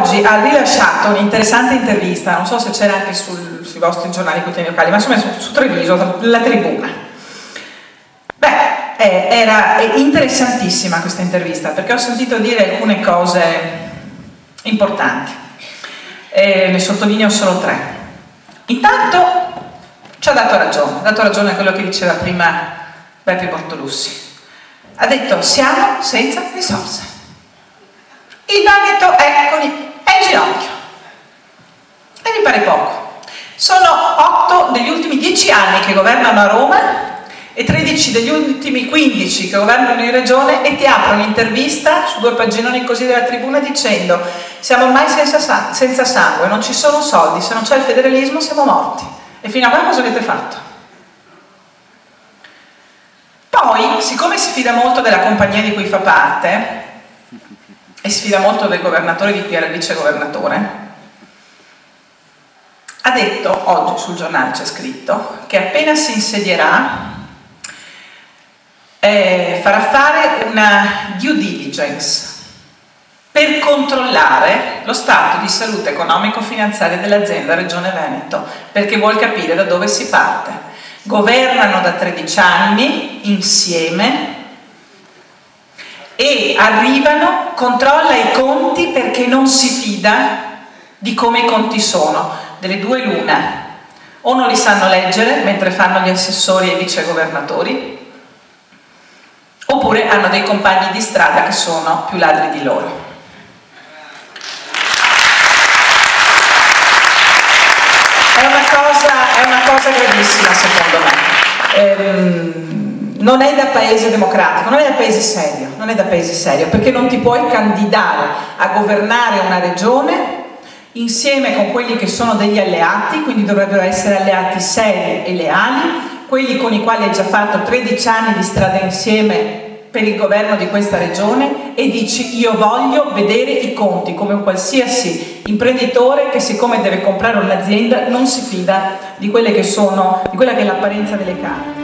oggi ha rilasciato un'interessante intervista, non so se c'era anche sui vostri giornali quotidiani locali, ma insomma su Treviso, La Tribuna. Beh, era interessantissima questa intervista, perché ho sentito dire alcune cose importanti. Ne sottolineo solo 3. Intanto ci ha dato ragione a quello che diceva prima Beppe Bortolussi. Ha detto: siamo senza risorse. Il Veneto è in ginocchio. E mi pare poco. Sono 8 degli ultimi 10 anni che governano a Roma e 13 degli ultimi 15 che governano in Regione, e ti apro un'intervista su 2 paginoni così della Tribuna dicendo: siamo ormai senza sangue, non ci sono soldi, se non c'è il federalismo siamo morti. E fino a qua cosa avete fatto? Poi, siccome si fida molto della compagnia di cui fa parte e si fida molto del governatore di cui era il vicegovernatore, ha detto, oggi sul giornale c'è scritto, che appena si insedierà farà fare una due diligence per controllare lo stato di salute economico-finanziaria dell'azienda Regione Veneto, perché vuol capire da dove si parte. Governano da 13 anni insieme e arrivano, controlla i conti perché non si fida di come i conti sono. Delle due l'una: o non li sanno leggere mentre fanno gli assessori e i vicegovernatori, oppure hanno dei compagni di strada che sono più ladri di loro. È una cosa gravissima, secondo me. Non è da paese democratico, non è da paese serio, perché non ti puoi candidare a governare una regione insieme con quelli che sono degli alleati, quindi dovrebbero essere alleati seri e leali, quelli con i quali hai già fatto 13 anni di strada insieme per il governo di questa regione, e dici: io voglio vedere i conti, come un qualsiasi imprenditore che, siccome deve comprare un'azienda, non si fida di quella che è l'apparenza delle carte.